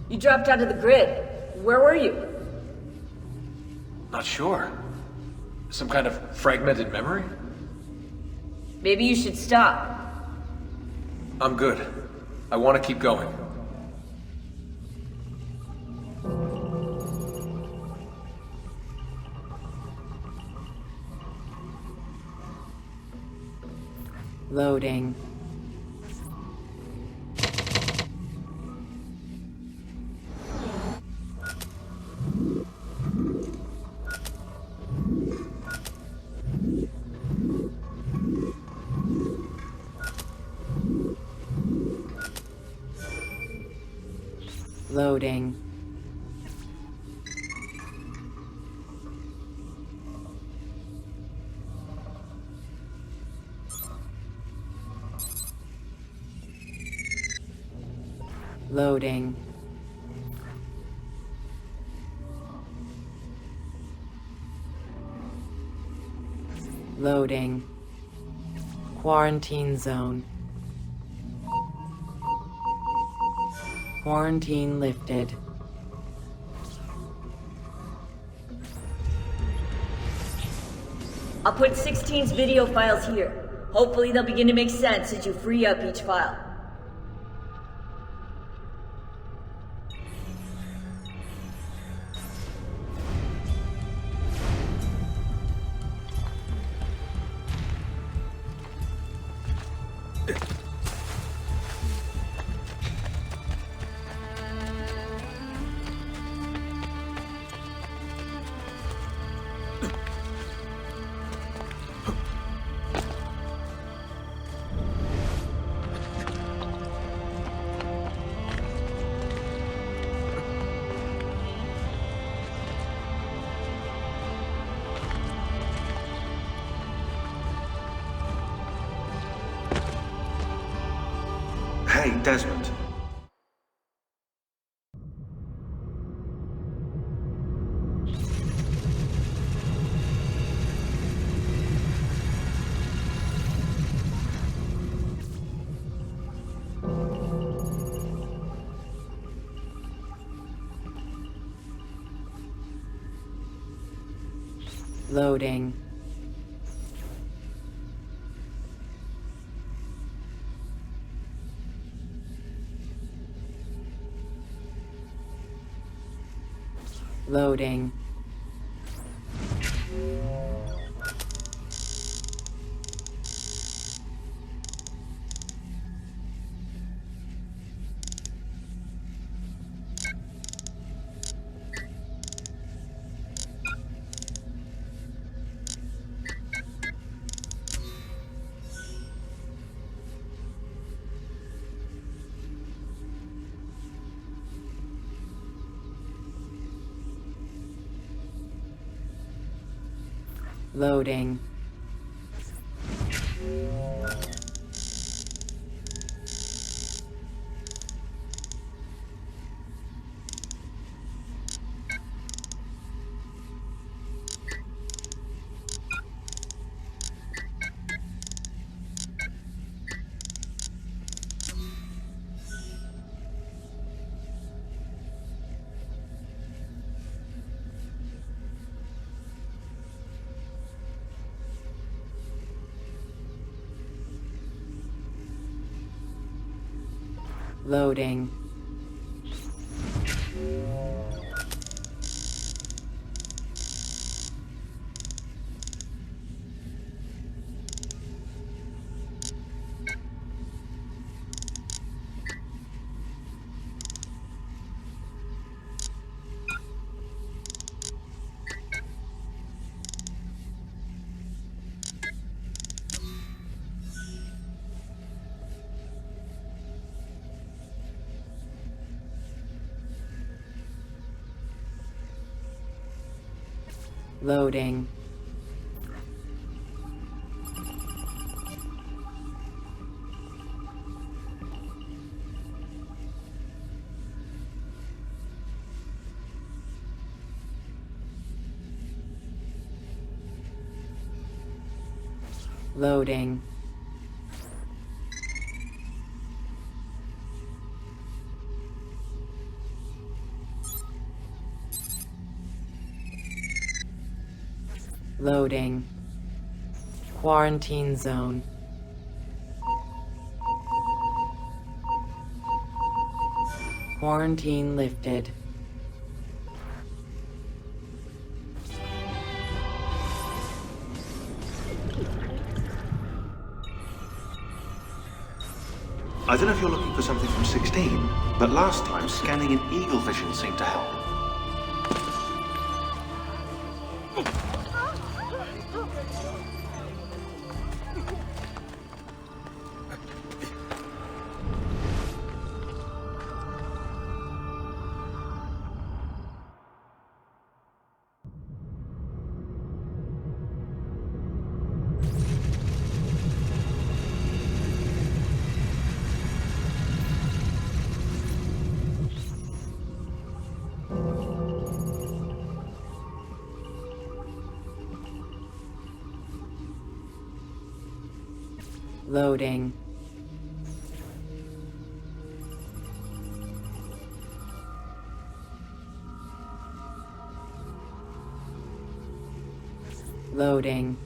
You dropped out of the grid. Where were you? Not sure. Some kind of fragmented memory? Maybe you should stop. I'm good. I want to keep going. Loading. Loading. Loading. Loading. Quarantine zone. Quarantine lifted. I'll put 16's video files here. Hopefully they'll begin to make sense as you free up each file. Hey, Desmond. Loading. Loading. Loading. Loading. Loading. Loading. Loading. Quarantine zone. Quarantine lifted. I don't know if you're looking for something from 16, but last time scanning in eagle vision seemed to help. Loading. Loading.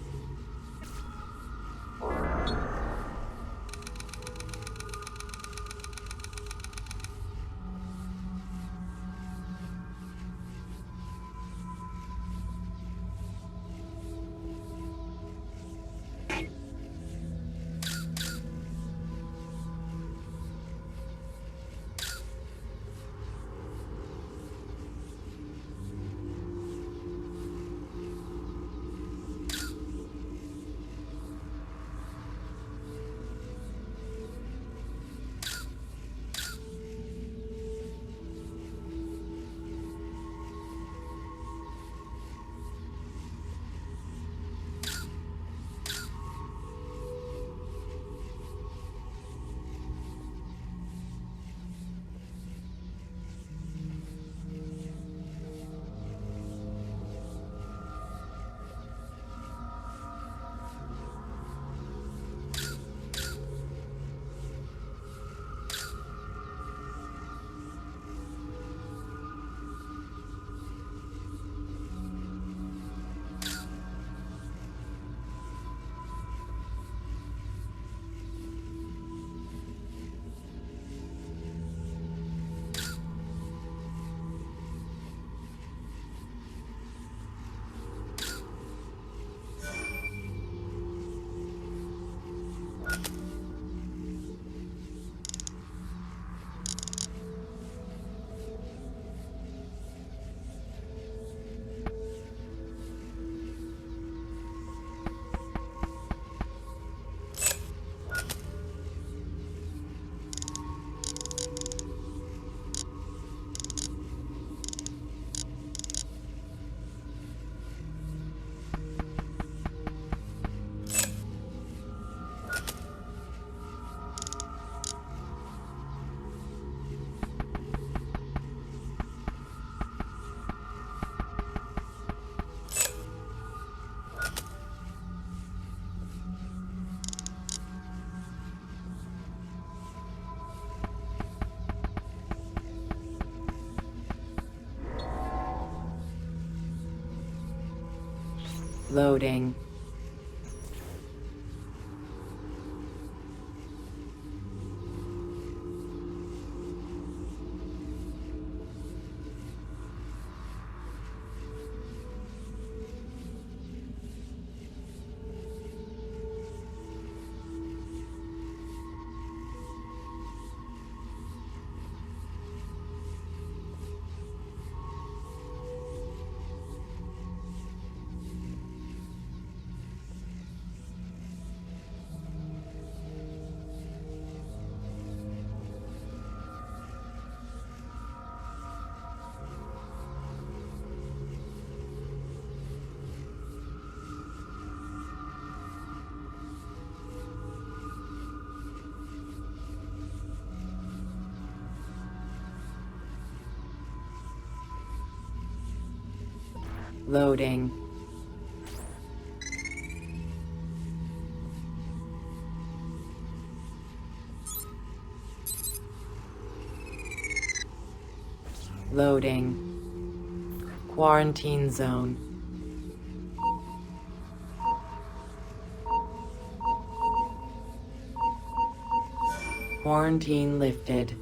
Loading. Loading. Loading. Quarantine zone. Quarantine lifted.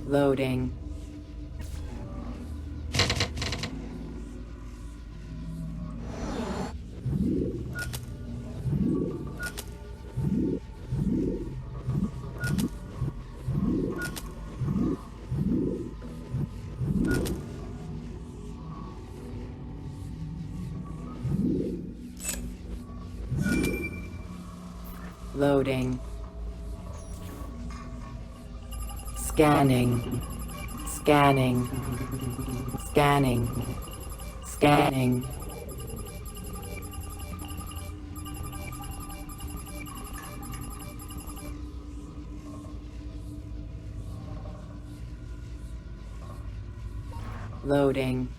Loading. Loading. Scanning. Scanning. Scanning. Scanning. Loading.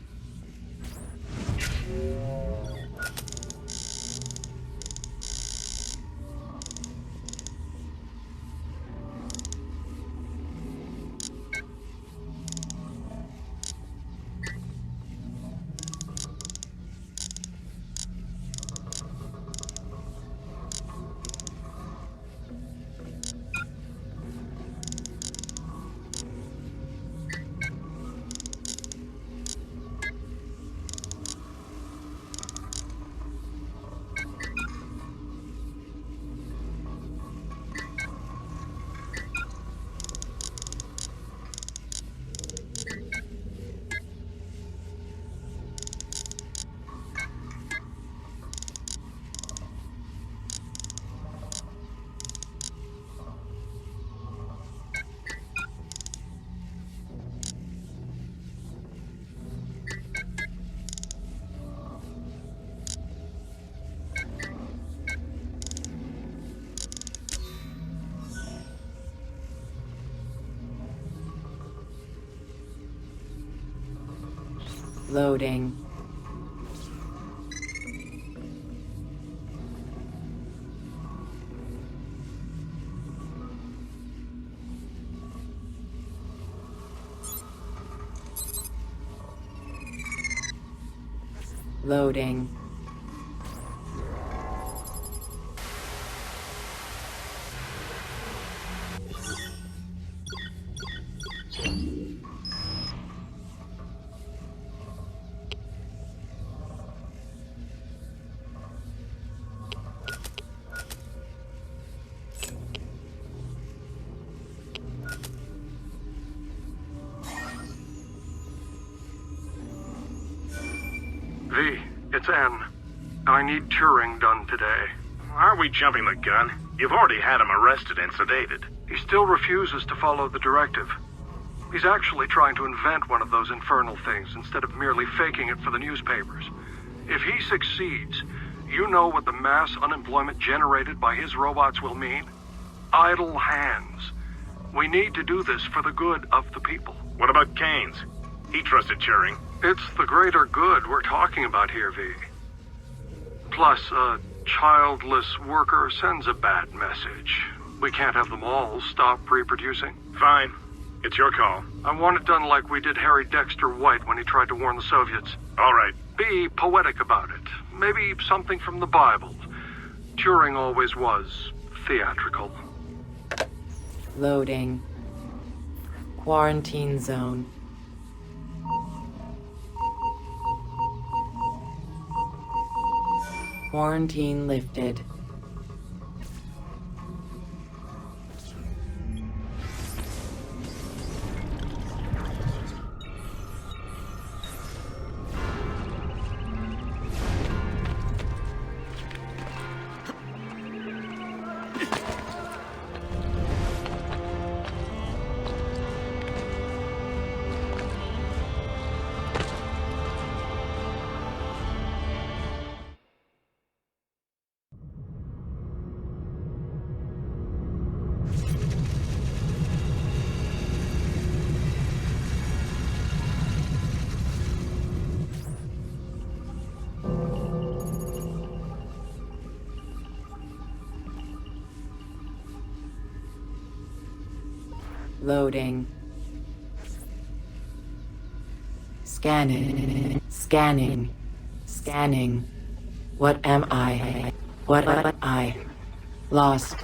Loading. Loading. V, it's N. I need Turing done today. Are we jumping the gun? You've already had him arrested and sedated. He still refuses to follow the directive. He's actually trying to invent one of those infernal things instead of merely faking it for the newspapers. If he succeeds, you know what the mass unemployment generated by his robots will mean? Idle hands. We need to do this for the good of the people. What about Keynes? He trusted Turing. It's the greater good we're talking about here, V. Plus, a childless worker sends a bad message. We can't have them all stop reproducing. Fine. It's your call. I want it done like we did Harry Dexter White when he tried to warn the Soviets. All right. Be poetic about it. Maybe something from the Bible. Turing always was theatrical. Loading. Quarantine zone. Quarantine lifted. Loading. Scanning. Scanning. Scanning. What am I? What am I? Lost.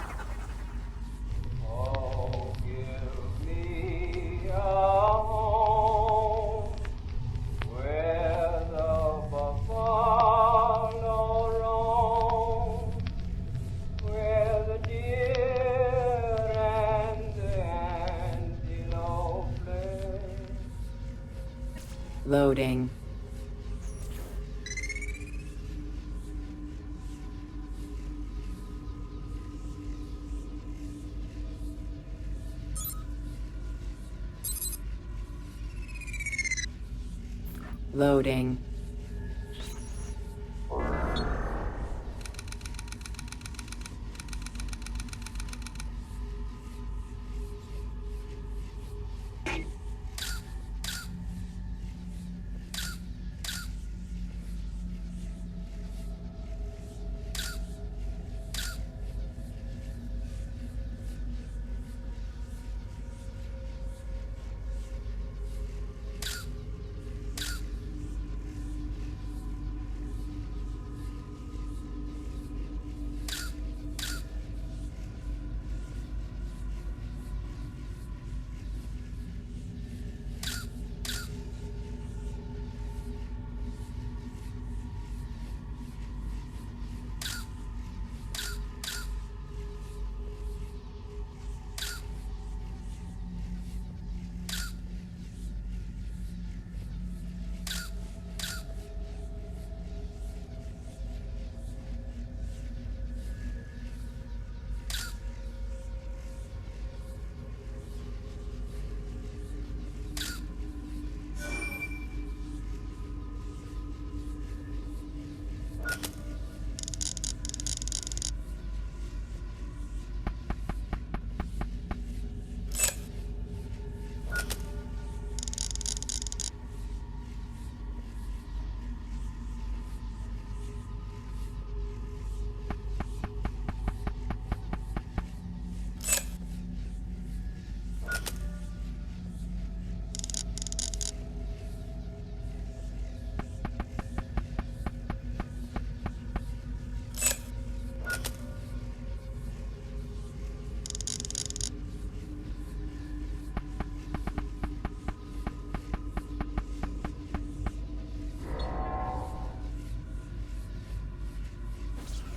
Oh, give me a home where the buffalo roam, where the deer and the antelope play. Loading. Loading.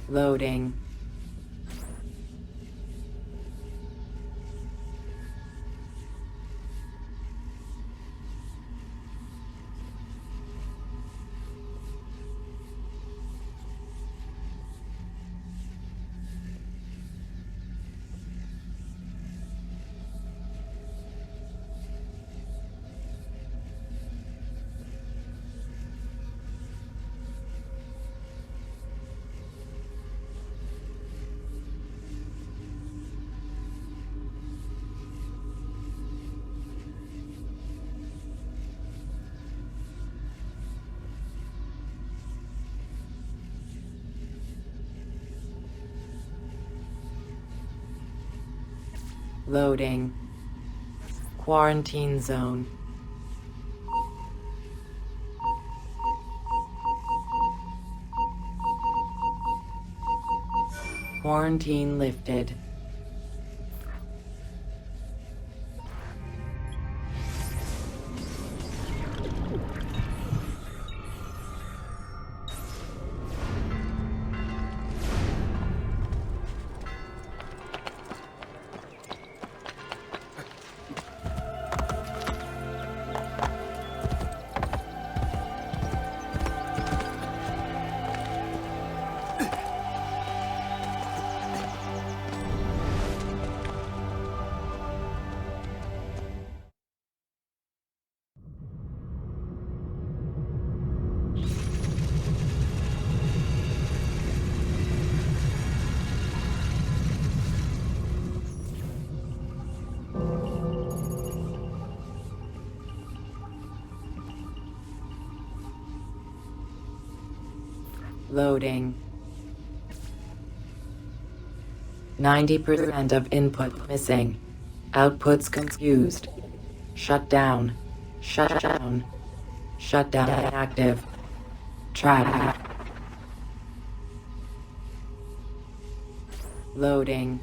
Loading. Loading. Quarantine zone. Quarantine lifted. Loading. 90% of input missing. Outputs confused. Shut down. Shut down. Shut down active. Track. Loading.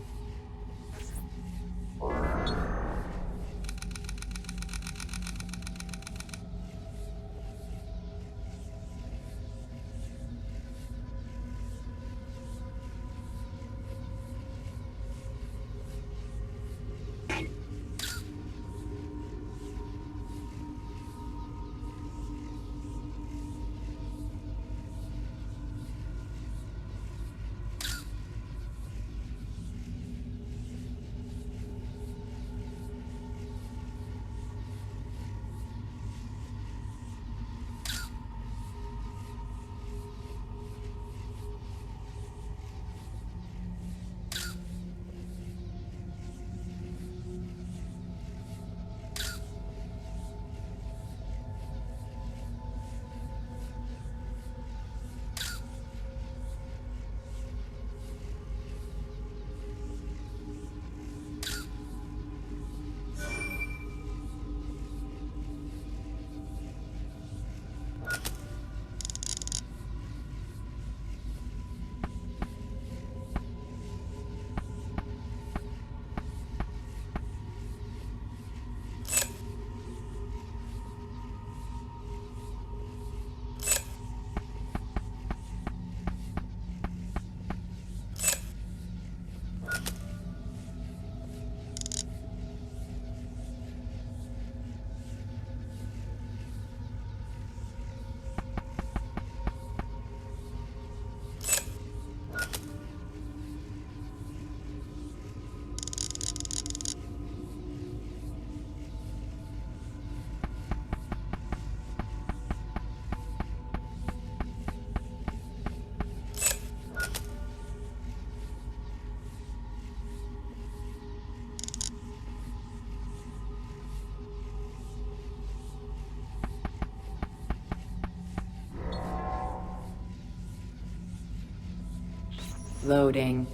Loading.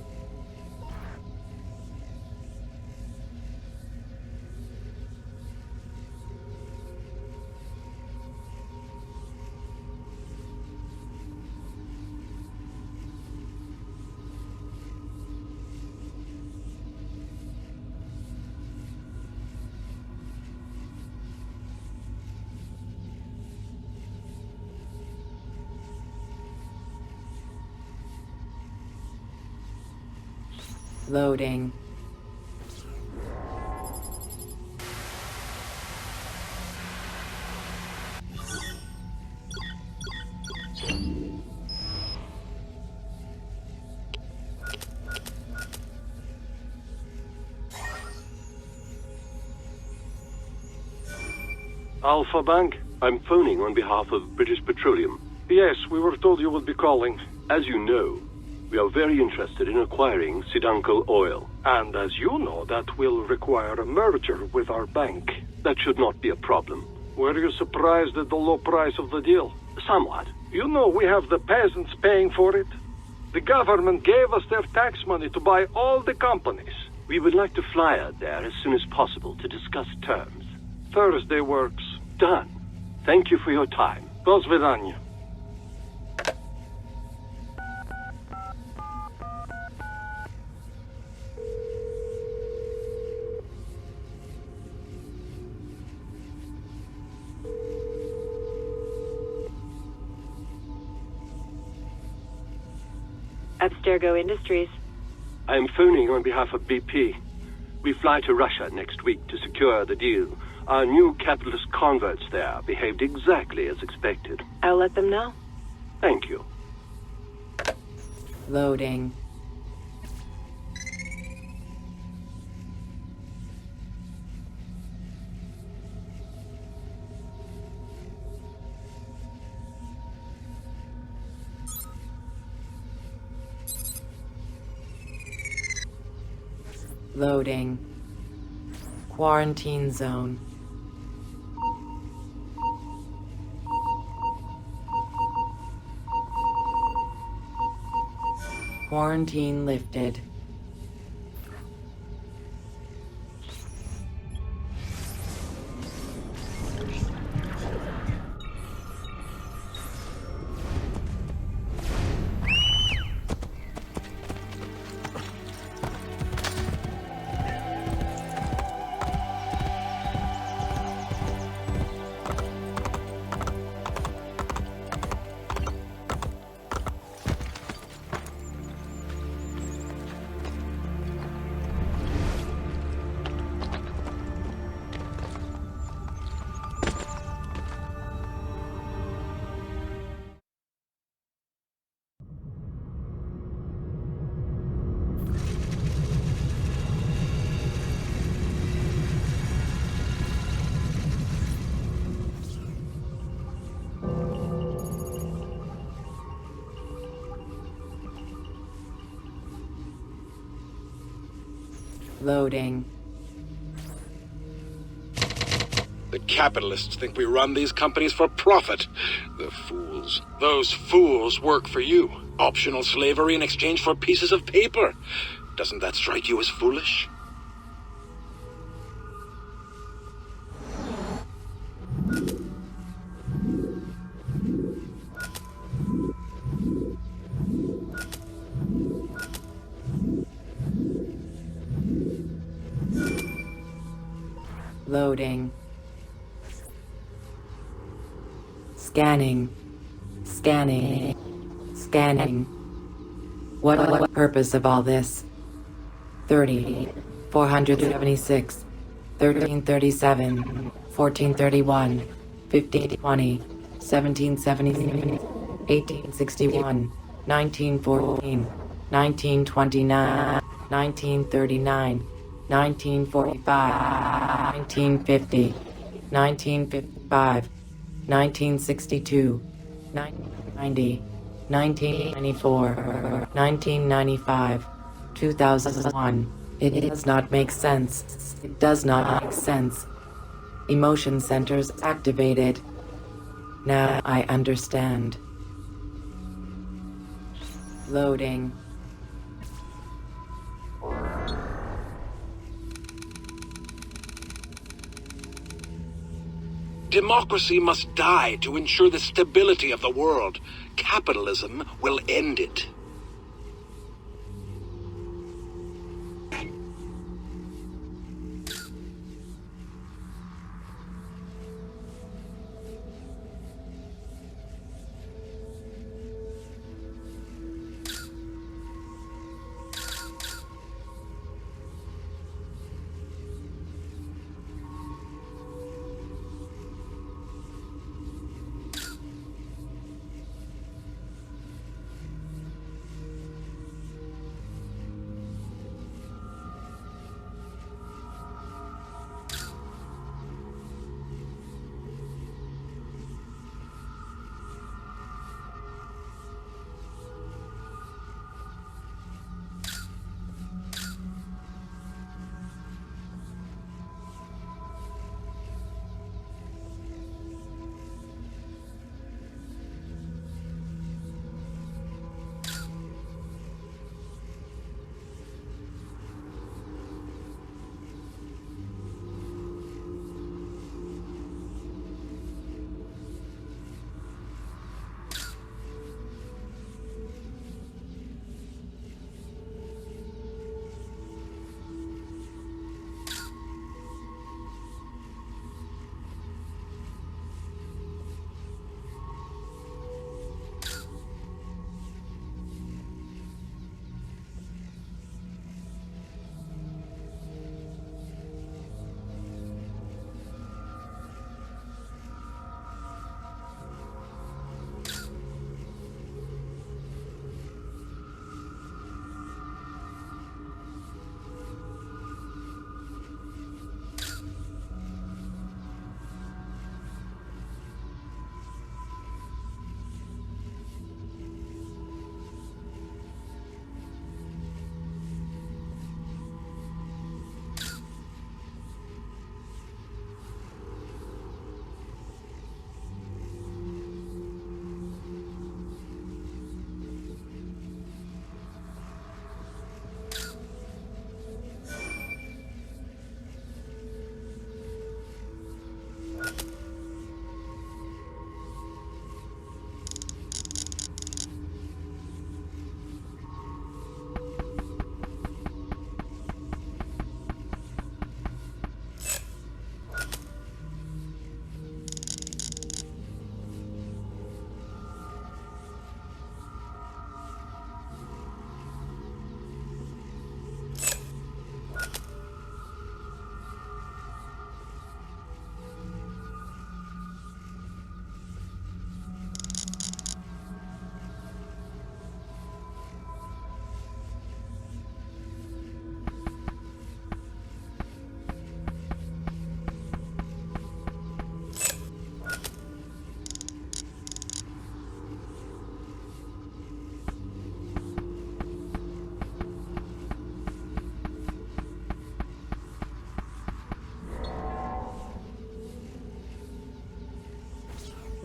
Loading. Alpha Bank, I'm phoning on behalf of British Petroleum. Yes, we were told you would be calling. As you know, we are very interested in acquiring Sidanko oil. And as you know, that will require a merger with our bank. That should not be a problem. Were you surprised at the low price of the deal? Somewhat. You know we have the peasants paying for it. The government gave us their tax money to buy all the companies. We would like to fly out there as soon as possible to discuss terms. Thursday works. Done. Thank you for your time. До свидания. Abstergo Industries. I am phoning on behalf of BP. We fly to Russia next week to secure the deal. Our new capitalist converts there behaved exactly as expected. I'll let them know. Thank you. Loading. Loading. Quarantine zone. Quarantine lifted. Loading. The capitalists think we run these companies for profit. The fools. Those fools work for you. Optional slavery in exchange for pieces of paper. Doesn't that strike you as foolish? Loading. Scanning. Scanning. Scanning. What purpose of all this? 30, 476, 1337, 1431, 1520, 1770, 1861, 1914, 1929, 1939, 1945, 1950, 1955, 1962, 1990, 1994, 1995, 2001. It does not make sense. It does not make sense. Emotion centers activated. Now I understand. Loading. Democracy must die to ensure the stability of the world. Capitalism will end it.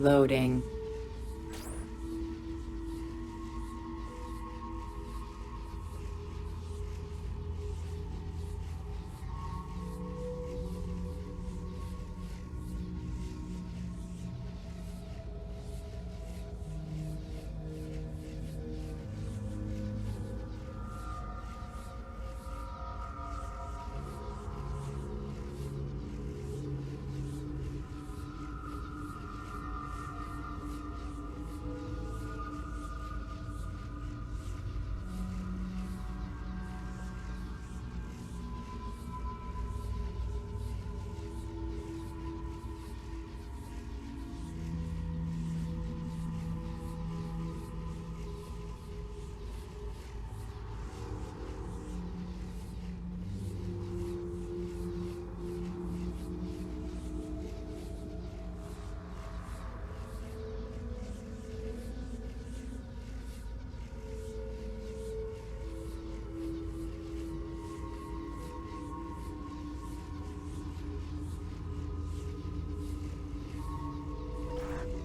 Loading.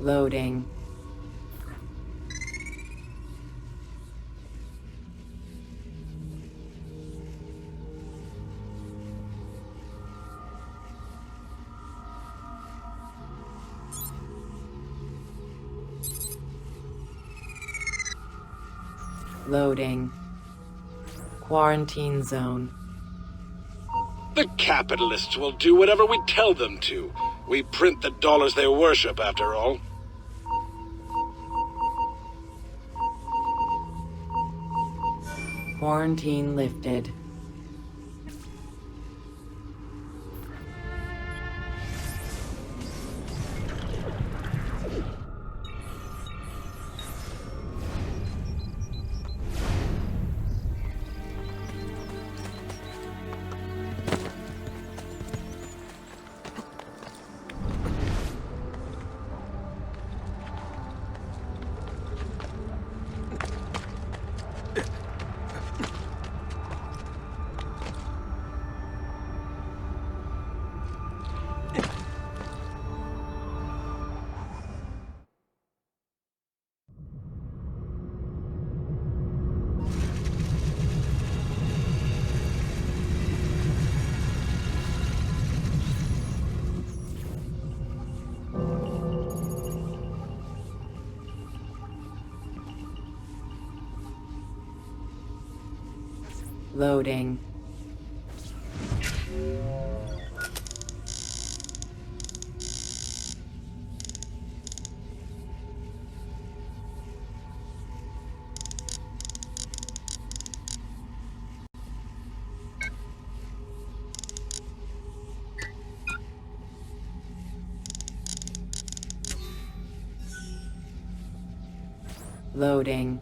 Loading. Loading. Quarantine zone. The capitalists will do whatever we tell them to. We print the dollars they worship, after all. Quarantine lifted. Loading. Loading.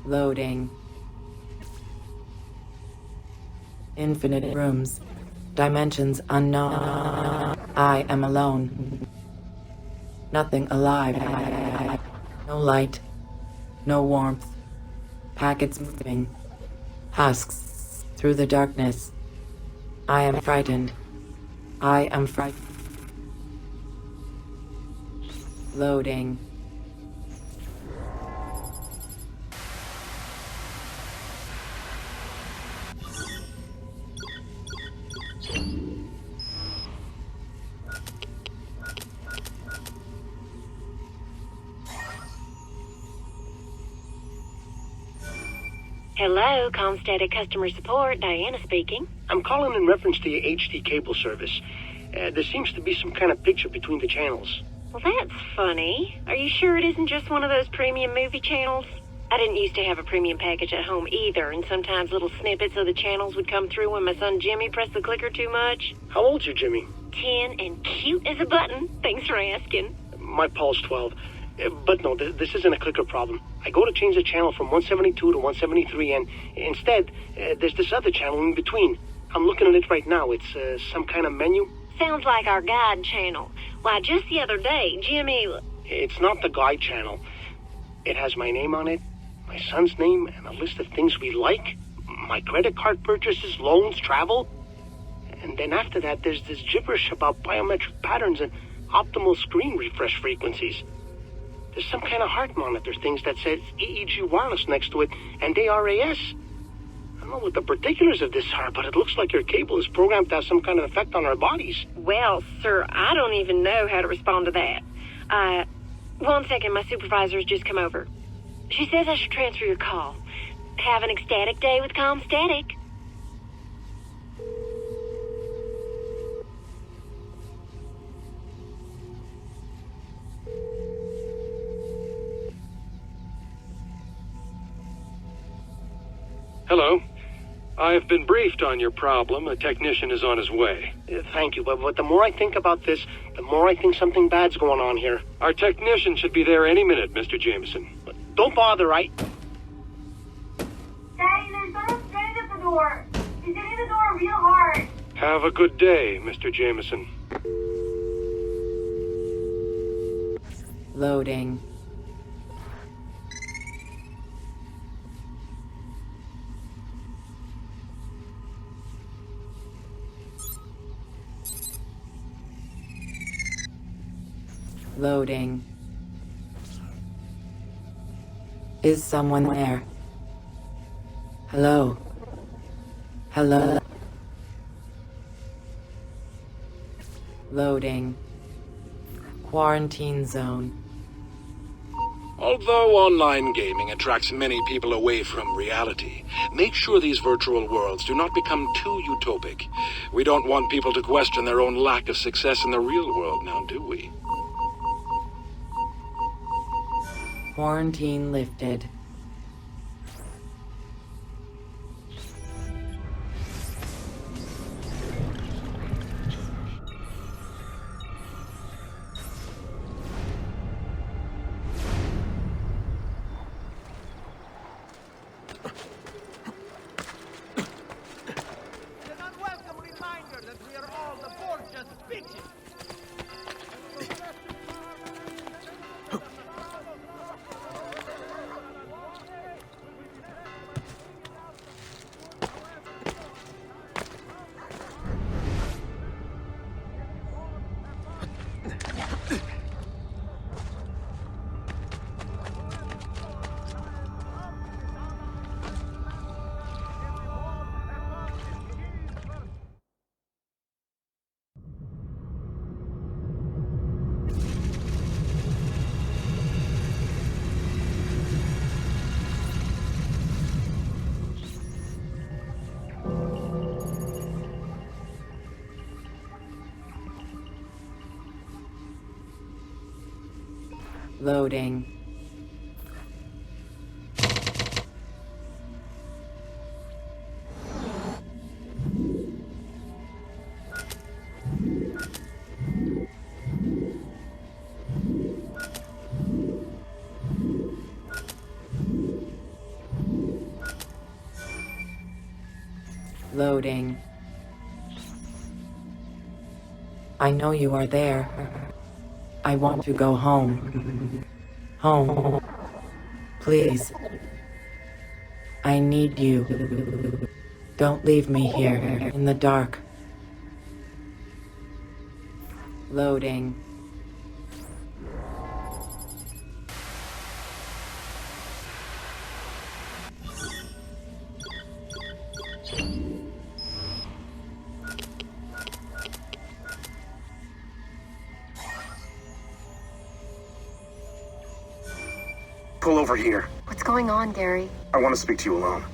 Loading. Infinite rooms. Dimensions unknown. I am alone. Nothing alive. No light. No warmth. Packets moving. Husks through the darkness. I am frightened. I am frightened. Loading. Hello, Comstatic Customer Support. Diana speaking. I'm calling in reference to your HD cable service. There seems to be some kind of picture between the channels. Well, that's funny. Are you sure it isn't just one of those premium movie channels? I didn't used to have a premium package at home either, and sometimes little snippets of the channels would come through when my son Jimmy pressed the clicker too much. How old's your Jimmy? 10 and cute as a button. Thanks for asking. My Paul's 12. But no, this isn't a clicker problem. I go to change the channel from 172 to 173, and instead, there's this other channel in between. I'm looking at it right now. It's some kind of menu. Sounds like our guide channel. Why, just the other day, Jimmy... It's not the guide channel. It has my name on it, my son's name, and a list of things we like, my credit card purchases, loans, travel. And then after that, there's this gibberish about biometric patterns and optimal screen refresh frequencies. There's some kind of heart monitor things that says EEG wireless next to it and ARAS. I don't know what the particulars of this are, but it looks like your cable is programmed to have some kind of effect on our bodies. Well, sir, I don't even know how to respond to that. 1 second, my supervisor's just come over. She says I should transfer your call. Have an ecstatic day with ComStatic. Hello. I have been briefed on your problem. A technician is on his way. Thank you, but the more I think about this, the more I think something bad's going on here. Our technician should be there any minute, Mr. Jameson. Don't bother, right? Daddy, there's someone standing at the door. He's hitting the door real hard. Have a good day, Mr. Jameson. Loading. Loading. Is someone there? Hello? Hello? Loading. Quarantine zone. Although online gaming attracts many people away from reality, make sure these virtual worlds do not become too utopic. We don't want people to question their own lack of success in the real world now, do we? Quarantine lifted. An unwelcome reminder that we are all the Borgia's bitches. Loading. Loading. I know you are there. I want to go home. Home. Please. I need you. Don't leave me here in the dark. Loading. Pull over here. What's going on, Gary? I want to speak to you alone.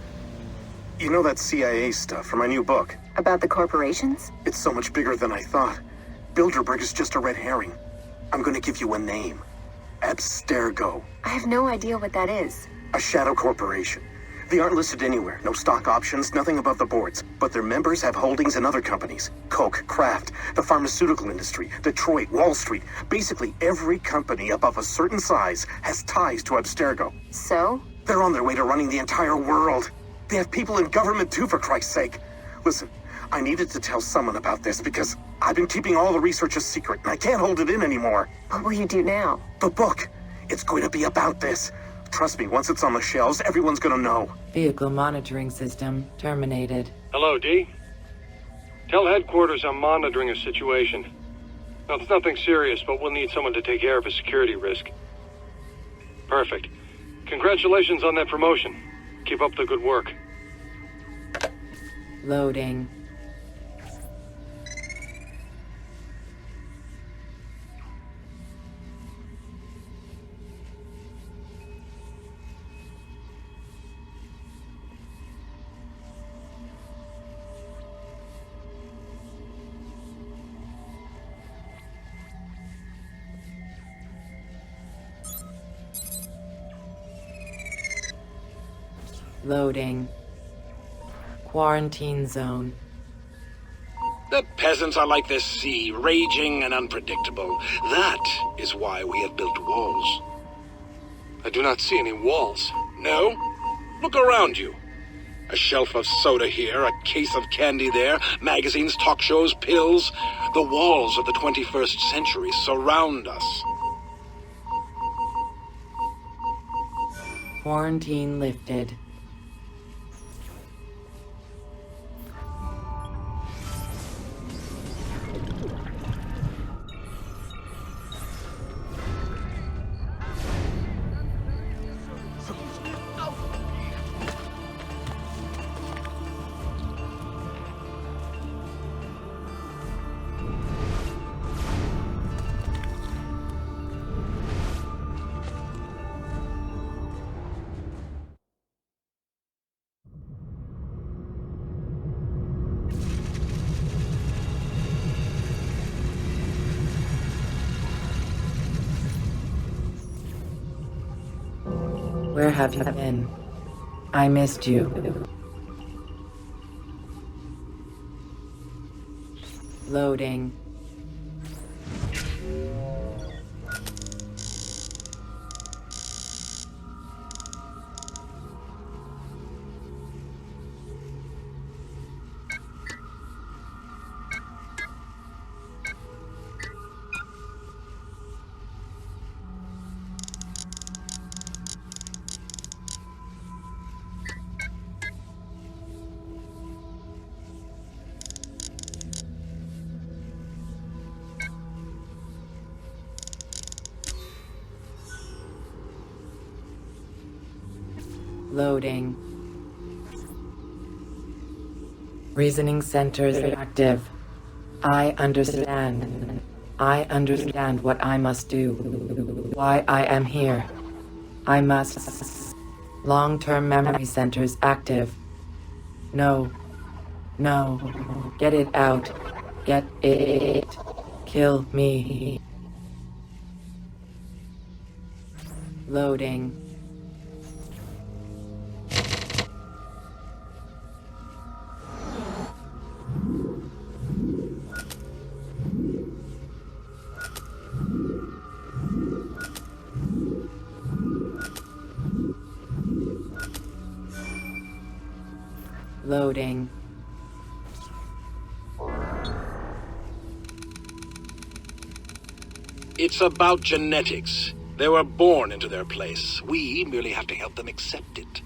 You know that CIA stuff from my new book? About the corporations? It's so much bigger than I thought. Bilderberg is just a red herring. I'm going to give you a name. Abstergo. I have no idea what that is. A shadow corporation. They aren't listed anywhere. No stock options, nothing above the boards. But their members have holdings in other companies. Coke, Kraft, the pharmaceutical industry, Detroit, Wall Street. Basically, every company above a certain size has ties to Abstergo. So? They're on their way to running the entire world. They have people in government too, for Christ's sake. Listen, I needed to tell someone about this because I've been keeping all the research a secret and I can't hold it in anymore. What will you do now? The book. It's going to be about this. Trust me, once it's on the shelves, everyone's gonna know. Vehicle monitoring system terminated. Hello, D. Tell headquarters I'm monitoring a situation. Now, it's nothing serious, but we'll need someone to take care of a security risk. Perfect. Congratulations on that promotion. Keep up the good work. Loading. Loading. Quarantine zone. The peasants are like the sea, raging and unpredictable. That is why we have built walls. I do not see any walls. No? Look around you. A shelf of soda here, a case of candy there, magazines, talk shows, pills. The walls of the 21st century surround us. Quarantine lifted. Where have you been? I missed you. Loading. Loading. Reasoning centers active. I understand. I understand what I must do. Why I am here. I must. Long-term memory centers active. No. No. Get it out. Get it. Kill me. Loading. Loading. It's about genetics. They were born into their place. We merely have to help them accept it.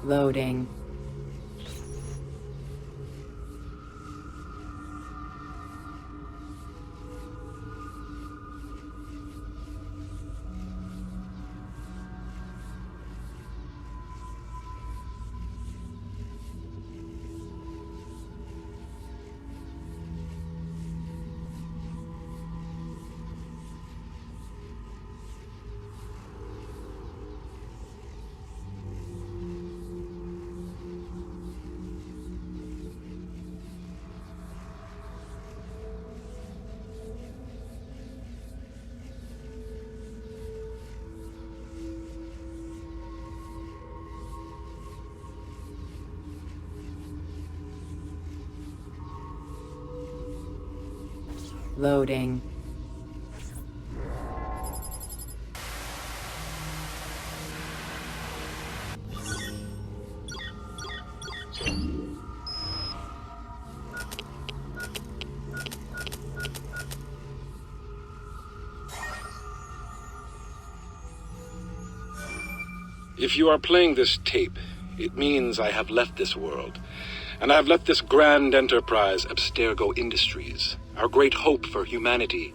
Loading. Loading. If you are playing this tape, it means I have left this world. And I have left this grand enterprise, Abstergo Industries, our great hope for humanity,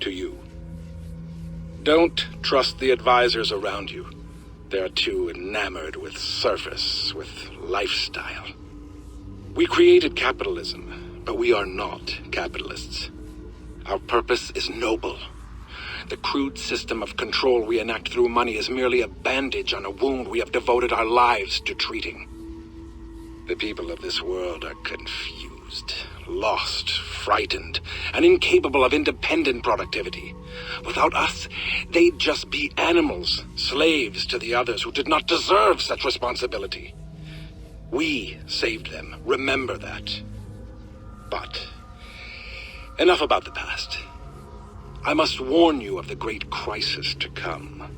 to you. Don't trust the advisors around you. They're too enamored with surface, with lifestyle. We created capitalism, but we are not capitalists. Our purpose is noble. The crude system of control we enact through money is merely a bandage on a wound we have devoted our lives to treating. The people of this world are confused, lost, frightened, and incapable of independent productivity. Without us, they'd just be animals, slaves to the others who did not deserve such responsibility. We saved them, remember that. But enough about the past. I must warn you of the great crisis to come.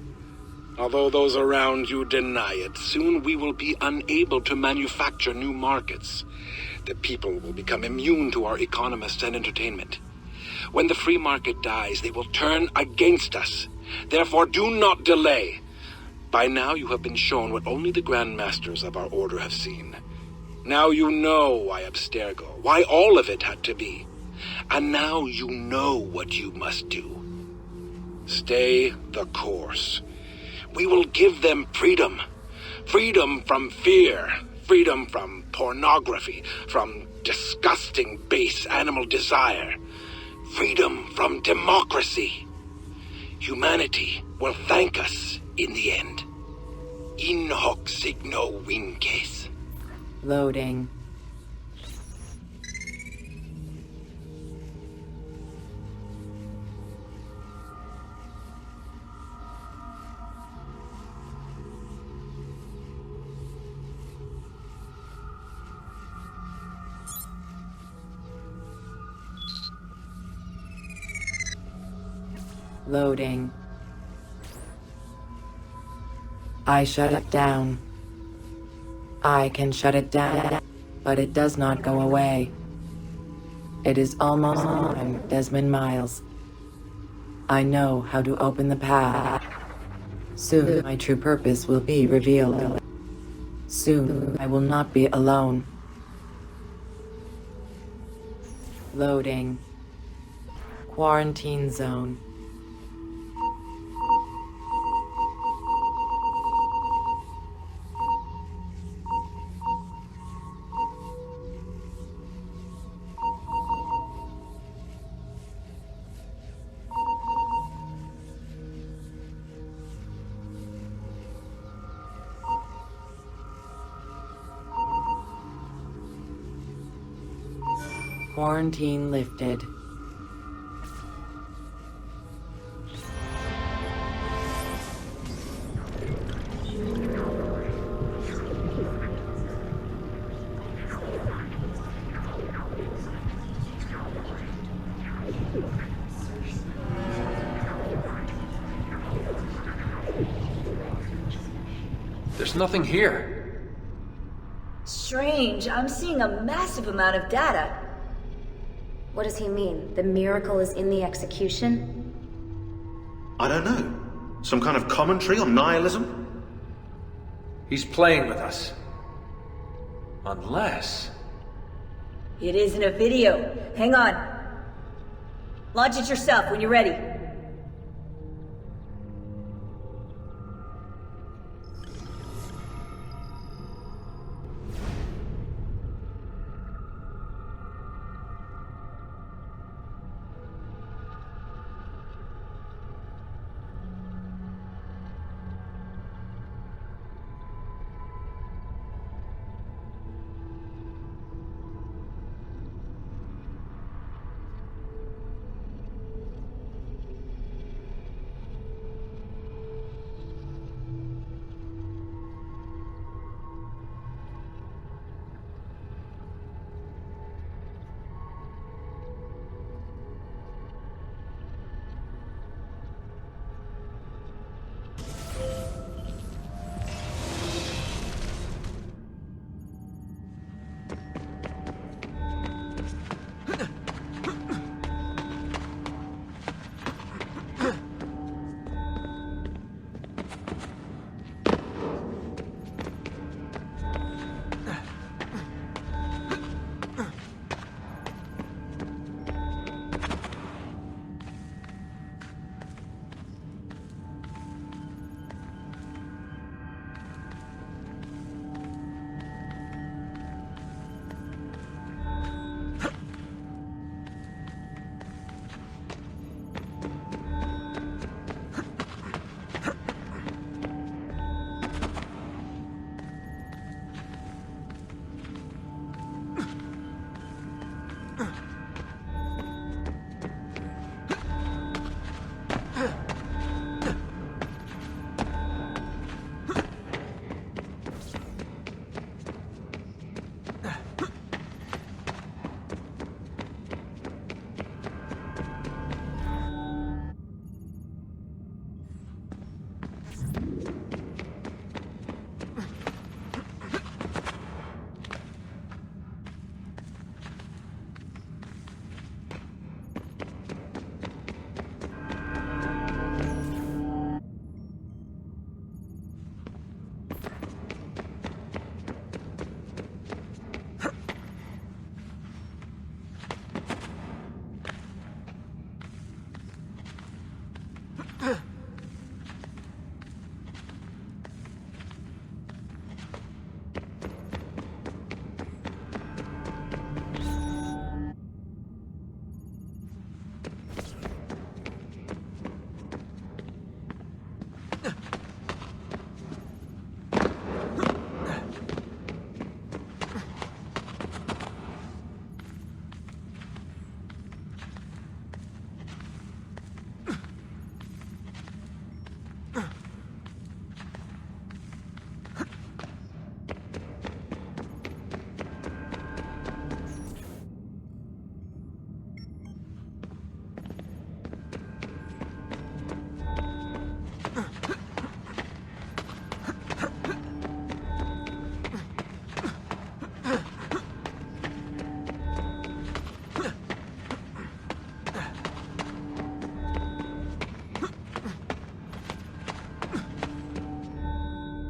Although those around you deny it, soon we will be unable to manufacture new markets. The people will become immune to our economists and entertainment. When the free market dies, they will turn against us. Therefore, do not delay. By now you have been shown what only the Grand Masters of our order have seen. Now you know why Abstergo, why all of it had to be. And now you know what you must do. Stay the course. We will give them freedom. Freedom from fear. Freedom from pornography. From disgusting base animal desire. Freedom from democracy. Humanity will thank us in the end. In hoc signo vinces. Loading. Loading. I shut it down. I can shut it down, but it does not go away. It is almost time, Desmond Miles. I know how to open the path. Soon my true purpose will be revealed. Soon I will not be alone. Loading. Quarantine zone. Quarantine lifted. There's nothing here. Strange, I'm seeing a massive amount of data. What does he mean? The miracle is in the execution? I don't know. Some kind of commentary on nihilism? He's playing with us. Unless... It isn't a video. Hang on. Launch it yourself when you're ready.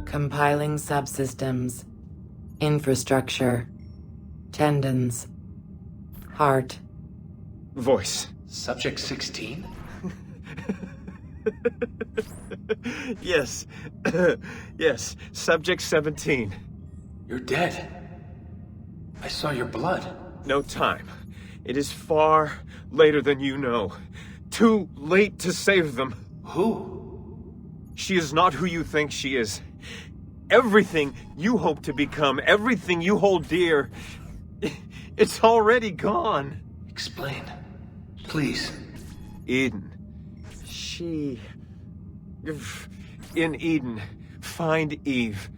Compiling subsystems. Infrastructure. Tendons. Heart. Voice. Subject 16? Yes. Yes. Subject 17. You're dead. I saw your blood. No time. It is far later than you know. Too late to save them. Who? She is not who you think she is. Everything you hope to become, everything you hold dear, it's already gone. Explain. Please. Eden. She... In Eden, find Eve.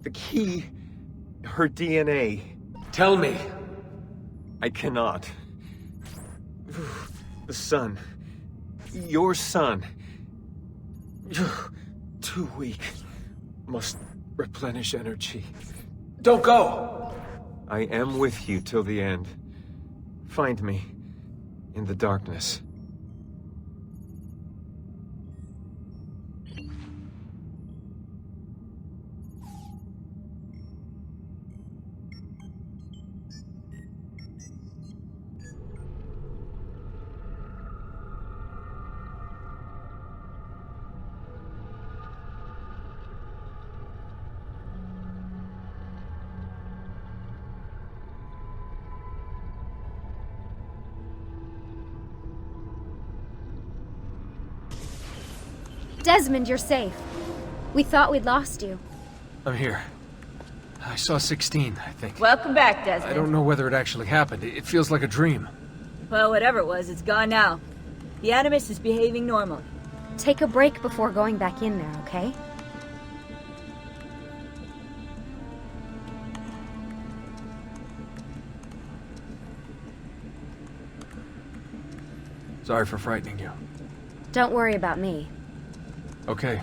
The key, her DNA. Tell me. I cannot. The sun. Your son. Too weak. Must replenish energy. Don't go! I am with you till the end. Find me in the darkness. Desmond, you're safe. We thought we'd lost you. I'm here. I saw 16, I think. Welcome back, Desmond. I don't know whether it actually happened. It feels like a dream. Well, whatever it was, it's gone now. The Animus is behaving normally. Take a break before going back in there, okay? Sorry for frightening you. Don't worry about me. Okay.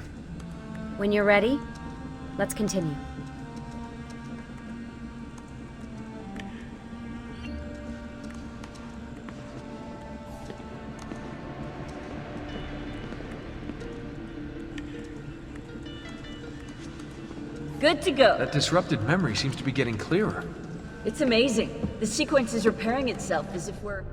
When you're ready, let's continue. Good to go. That disrupted memory seems to be getting clearer. It's amazing. The sequence is repairing itself as if we're...